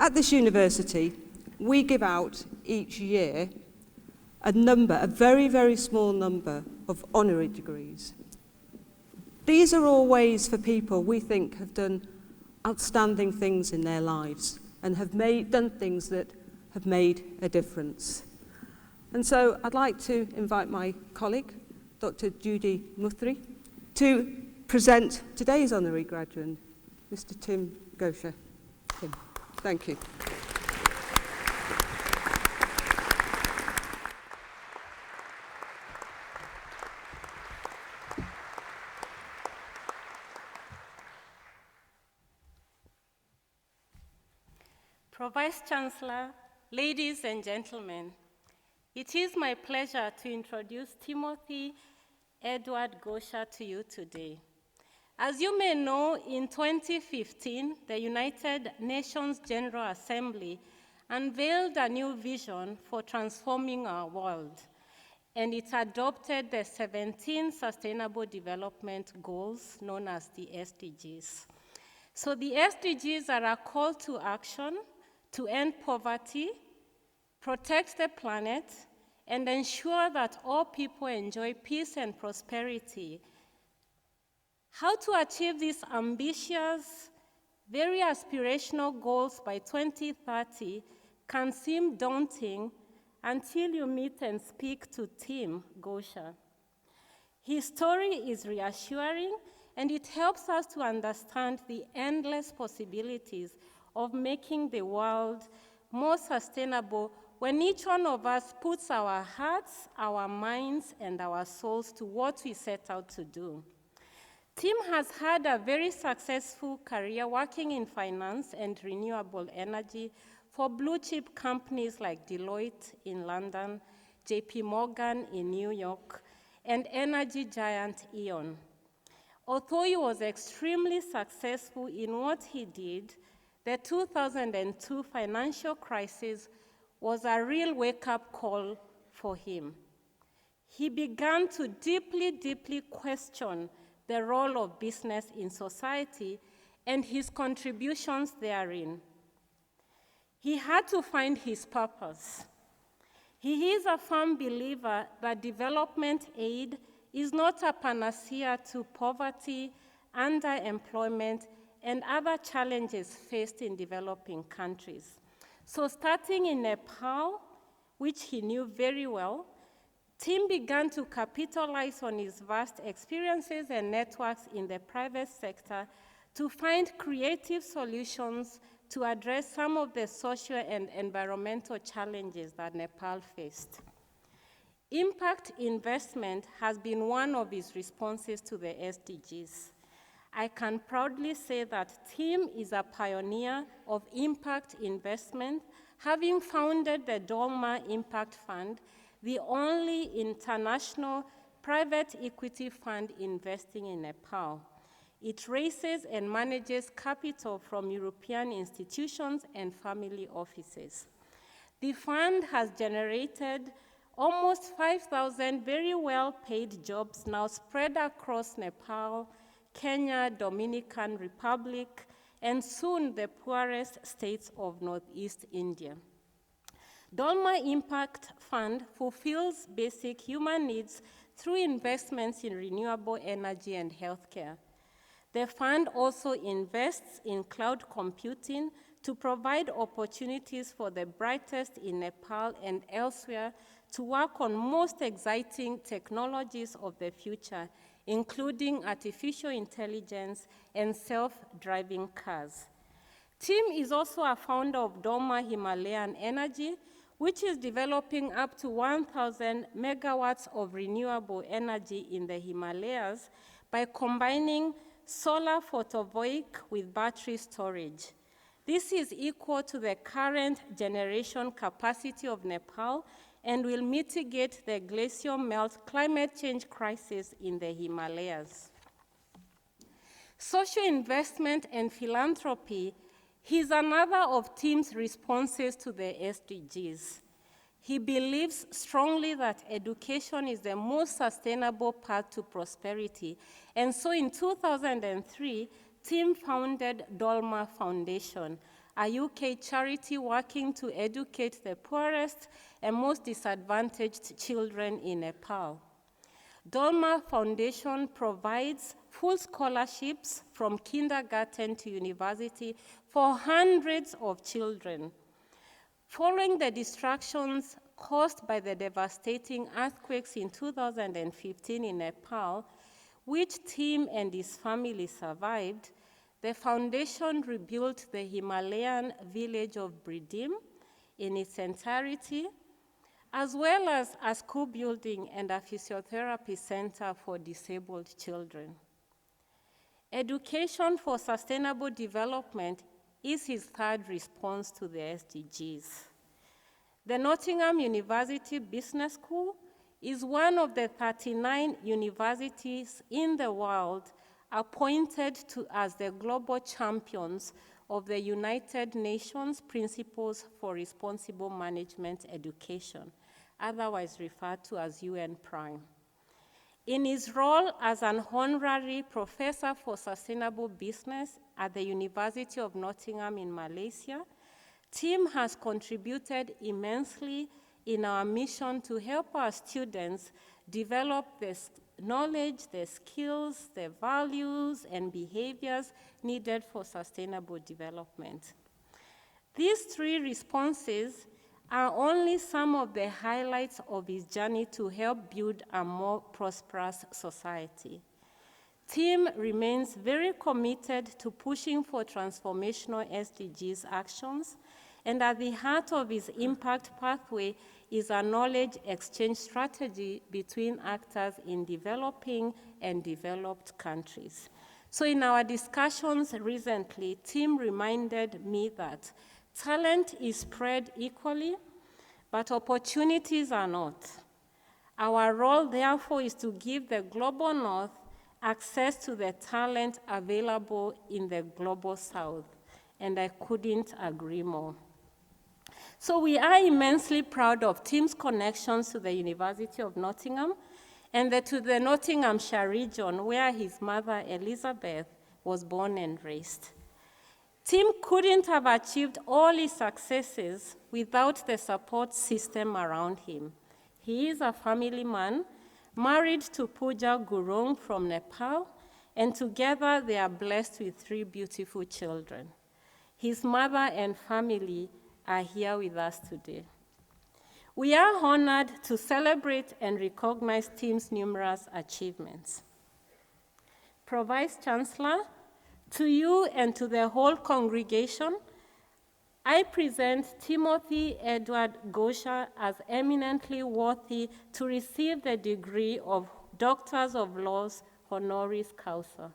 At this university, we give out each year a very, very small number of honorary degrees. These are all ways for people we think have done outstanding things in their lives and have done things that have made a difference. And so I'd like to invite my colleague, Dr. Judy Muthrie, to present today's honorary graduate, Mr. Tim Gocher. Tim, thank you. Pro-Vice-Chancellor, ladies and gentlemen, it is my pleasure to introduce Timothy Edward Gocher to you today. As you may know, in 2015, the United Nations General Assembly unveiled a new vision for transforming our world, and it adopted the 17 Sustainable Development Goals known as the SDGs. So the SDGs are a call to action to end poverty, protect the planet, and ensure that all people enjoy peace and prosperity. How to achieve these ambitious, very aspirational goals by 2030 can seem daunting until you meet and speak to Tim Gocher. His story is reassuring, and it helps us to understand the endless possibilities of making the world more sustainable when each one of us puts our hearts, our minds, and our souls to what we set out to do. Tim has had a very successful career working in finance and renewable energy for blue-chip companies like Deloitte in London, JP Morgan in New York, and energy giant UON. Although he was extremely successful in what he did, the 2002 financial crisis was a real wake-up call for him. He began to deeply, deeply question the role of business in society and his contributions therein. He had to find his purpose. He is a firm believer that development aid is not a panacea to poverty, underemployment, and other challenges faced in developing countries. So starting in Nepal, which he knew very well, Tim began to capitalize on his vast experiences and networks in the private sector to find creative solutions to address some of the social and environmental challenges that Nepal faced. Impact investment has been one of his responses to the SDGs. I can proudly say that Tim is a pioneer of impact investment, having founded the Dolma Impact Fund, the only international private equity fund investing in Nepal. It raises and manages capital from European institutions and family offices. The fund has generated almost 5,000 very well-paid jobs now spread across Nepal, Kenya, Dominican Republic, and soon the poorest states of Northeast India. Dolma Impact Fund fulfills basic human needs through investments in renewable energy and healthcare. The fund also invests in cloud computing to provide opportunities for the brightest in Nepal and elsewhere to work on most exciting technologies of the future, including artificial intelligence and self-driving cars. Tim is also a founder of Dolma Himalayan Energy, which is developing up to 1,000 megawatts of renewable energy in the Himalayas by combining solar photovoltaic with battery storage. This is equal to the current generation capacity of Nepal and will mitigate the glacial melt climate change crisis in the Himalayas. Social investment and philanthropy is another of Tim's responses to the SDGs. He believes strongly that education is the most sustainable path to prosperity, and so in 2003, Tim founded Dolma Foundation, a UK charity working to educate the poorest and most disadvantaged children in Nepal. Dolma Foundation provides full scholarships from kindergarten to university for hundreds of children. Following the destructions caused by the devastating earthquakes in 2015 in Nepal, which Tim and his family survived, the foundation rebuilt the Himalayan village of Bridim in its entirety, as well as a school building and a physiotherapy center for disabled children. Education for sustainable development is his third response to the SDGs. The Nottingham University Business School is one of the 39 universities in the world appointed as the global champions of the United Nations Principles for Responsible Management Education, otherwise referred to as UN Prime. In his role as an honorary professor for sustainable business at the University of Nottingham in Malaysia, Tim has contributed immensely in our mission to help our students develop the knowledge, the skills, the values, and behaviors needed for sustainable development. These three responses are only some of the highlights of his journey to help build a more prosperous society. Tim remains very committed to pushing for transformational SDGs actions, and at the heart of his impact pathway is a knowledge exchange strategy between actors in developing and developed countries. So in our discussions recently, Tim reminded me that talent is spread equally, but opportunities are not. Our role, therefore, is to give the global North access to the talent available in the global South, and I couldn't agree more. So we are immensely proud of Tim's connections to the University of Nottingham and to the Nottinghamshire region where his mother, Elizabeth, was born and raised. Tim couldn't have achieved all his successes without the support system around him. He is a family man, married to Pooja Gurung from Nepal, and together they are blessed with 3 beautiful children. His mother and family are here with us today. We are honored to celebrate and recognize Tim's numerous achievements. Pro Vice Chancellor, to you and to the whole congregation, I present Timothy Edward Gocher as eminently worthy to receive the degree of Doctors of Laws honoris causa.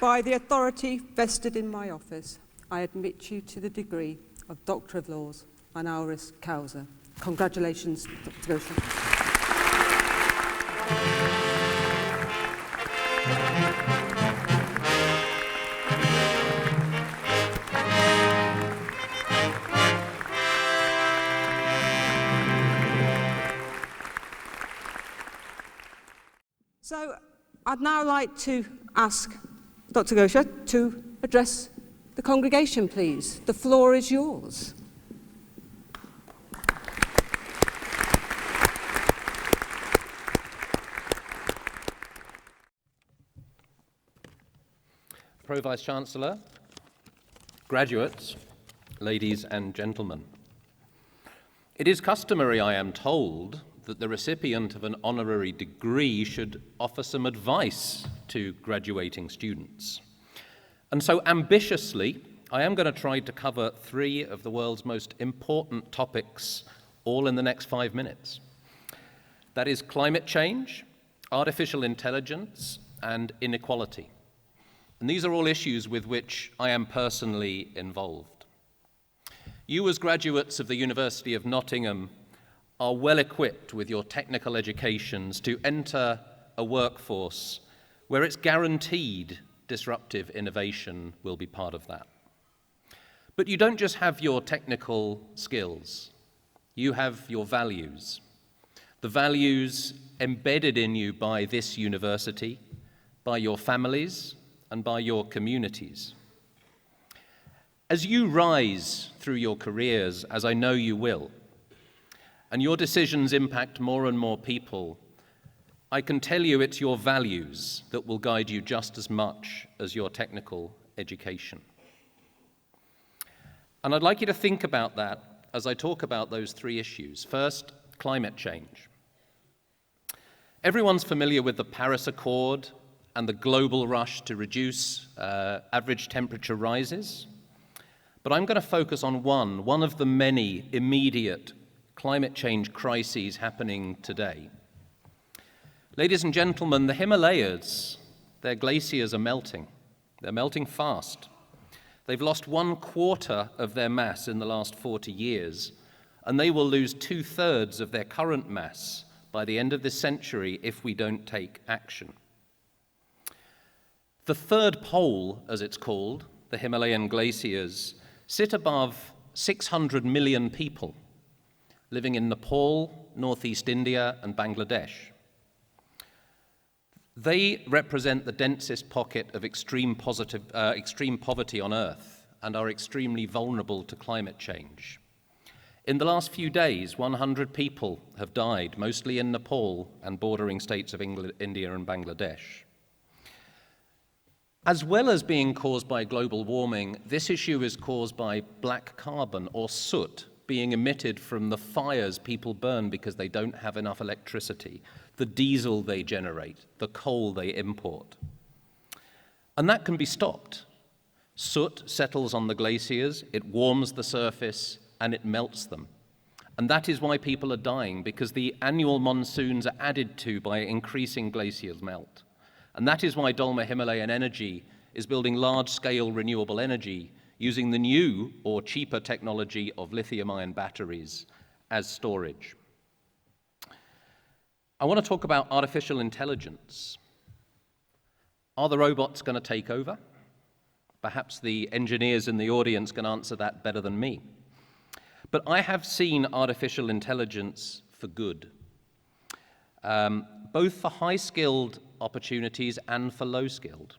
By the authority vested in my office, I admit you to the degree of Doctor of Laws honoris causa. Congratulations, Dr. Gocher. So I'd now like to ask Dr. Gocher to address the congregation, please. The floor is yours. Pro Vice Chancellor, graduates, ladies and gentlemen. It is customary, I am told, that the recipient of an honorary degree should offer some advice to graduating students. And so ambitiously, I am going to try to cover 3 of the world's most important topics, all in the next 5 minutes. That is climate change, artificial intelligence, and inequality. And these are all issues with which I am personally involved. You, as graduates of the University of Nottingham, are well equipped with your technical educations to enter a workforce where it's guaranteed disruptive innovation will be part of that. But you don't just have your technical skills, you have your values. The values embedded in you by this university, by your families, and by your communities. As you rise through your careers, as I know you will, and your decisions impact more and more people, I can tell you it's your values that will guide you just as much as your technical education. And I'd like you to think about that as I talk about those three issues. First, climate change. Everyone's familiar with the Paris Accord and the global rush to reduce average temperature rises. But I'm going to focus on one of the many immediate climate change crises happening today. Ladies and gentlemen, the Himalayas, their glaciers are melting. They're melting fast. They've lost 1/4 of their mass in the last 40 years, and they will lose 2/3 of their current mass by the end of this century if we don't take action. The third pole, as it's called, the Himalayan glaciers, sit above 600 million people living in Nepal, Northeast India, and Bangladesh. They represent the densest pocket of extreme poverty on Earth and are extremely vulnerable to climate change. In the last few days, 100 people have died, mostly in Nepal and bordering states of India and Bangladesh. As well as being caused by global warming, this issue is caused by black carbon or soot being emitted from the fires people burn because they don't have enough electricity, the diesel they generate, the coal they import. And that can be stopped. Soot settles on the glaciers, it warms the surface, and it melts them. And that is why people are dying, because the annual monsoons are added to by increasing glaciers melt. And that is why Dolma Himalayan Energy is building large-scale renewable energy using the new or cheaper technology of lithium-ion batteries as storage. I want to talk about artificial intelligence. Are the robots going to take over? Perhaps the engineers in the audience can answer that better than me. But I have seen artificial intelligence for good, both for high-skilled opportunities and for low-skilled.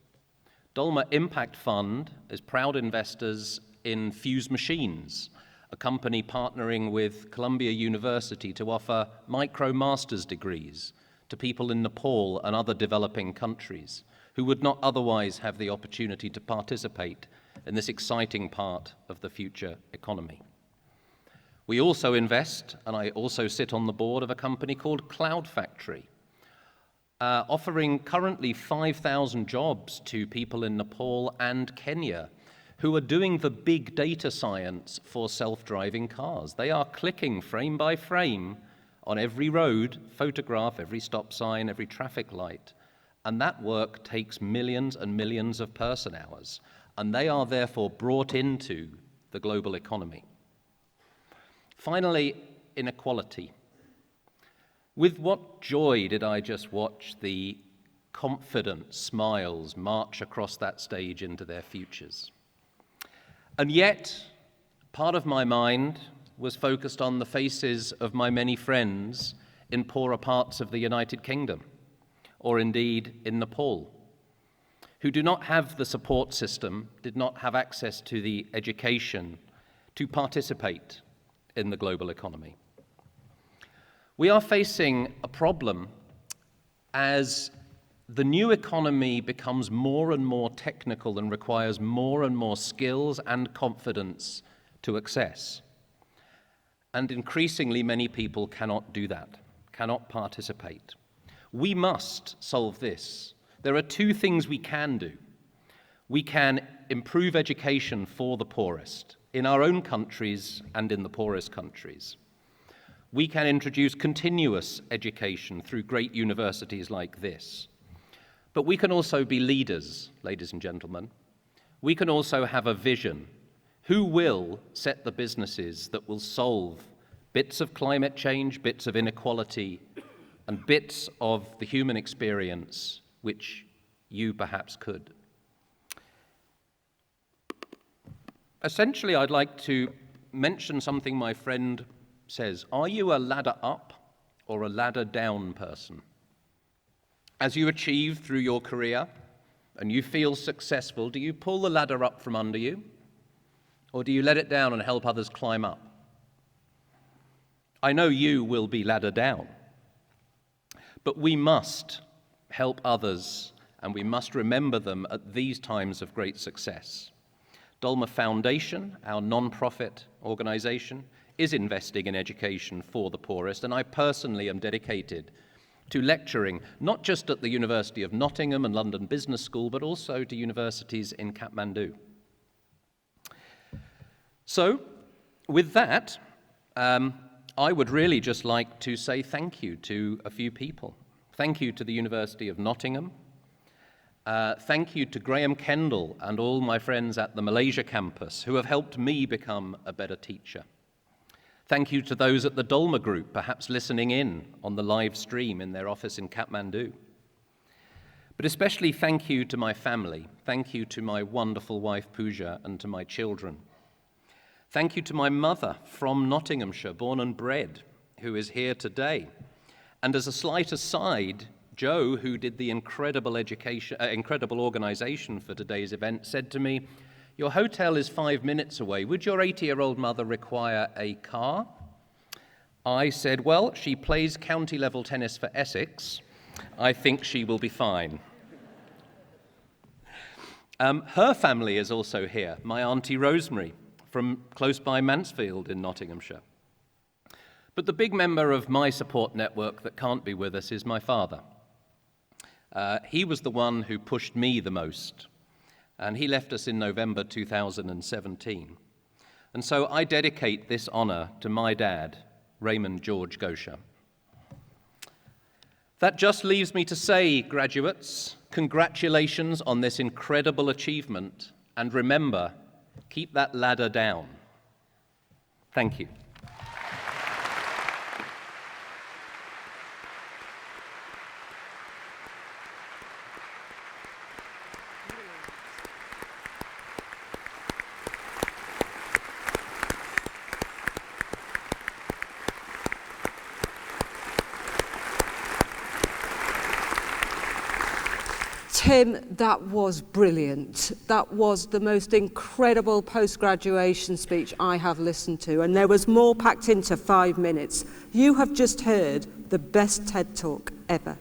Dolma Impact Fund is proud investors in Fuse Machines, a company partnering with Columbia University to offer micro-master's degrees to people in Nepal and other developing countries who would not otherwise have the opportunity to participate in this exciting part of the future economy. We also invest, and I also sit on the board of a company called Cloud Factory, offering currently 5,000 jobs to people in Nepal and Kenya who are doing the big data science for self-driving cars. They are clicking frame by frame on every road, photograph every stop sign, every traffic light, and that work takes millions and millions of person hours, and they are therefore brought into the global economy. Finally, inequality. With what joy did I just watch the confident smiles march across that stage into their futures. And yet, part of my mind was focused on the faces of my many friends in poorer parts of the United Kingdom, or indeed in Nepal, who do not have the support system, did not have access to the education to participate in the global economy. We are facing a problem as the new economy becomes more and more technical and requires more and more skills and confidence to access. And increasingly, many people cannot do that, cannot participate. We must solve this. There are two things we can do. We can improve education for the poorest in our own countries and in the poorest countries. We can introduce continuous education through great universities like this. But we can also be leaders, ladies and gentlemen. We can also have a vision. Who will set the businesses that will solve bits of climate change, bits of inequality, and bits of the human experience which you perhaps could? Essentially, I'd like to mention something my friend says. Are you a ladder up or a ladder down person? As you achieve through your career and you feel successful, do you pull the ladder up from under you, or do you let it down and help others climb up? I know you will be ladder down, but we must help others, and we must remember them at these times of great success. Dolma Foundation, our non-profit organization, is investing in education for the poorest, and I personally am dedicated to lecturing, not just at the University of Nottingham and London Business School, but also to universities in Kathmandu. So, with that, I would really just like to say thank you to a few people. Thank you to the University of Nottingham. Thank you to Graham Kendall and all my friends at the Malaysia campus who have helped me become a better teacher. Thank you to those at the Dolma Group, perhaps listening in on the live stream in their office in Kathmandu. But especially thank you to my family. Thank you to my wonderful wife Pooja and to my children. Thank you to my mother from Nottinghamshire, born and bred, who is here today. And as a slight aside, Joe, who did the incredible organization for today's event, said to me, "Your hotel is 5 minutes away. Would your 80-year-old mother require a car?" I said, "Well, she plays county-level tennis for Essex. I think she will be fine." Her family is also here, my auntie Rosemary, from close by Mansfield in Nottinghamshire. But the big member of my support network that can't be with us is my father. He was the one who pushed me the most, and he left us in November 2017. And so I dedicate this honor to my dad, Raymond George Gocher. That just leaves me to say, graduates, congratulations on this incredible achievement, and remember, keep that ladder down. Thank you. Tim, that was brilliant. That was the most incredible post-graduation speech I have listened to, and there was more packed into 5 minutes. You have just heard the best TED Talk ever.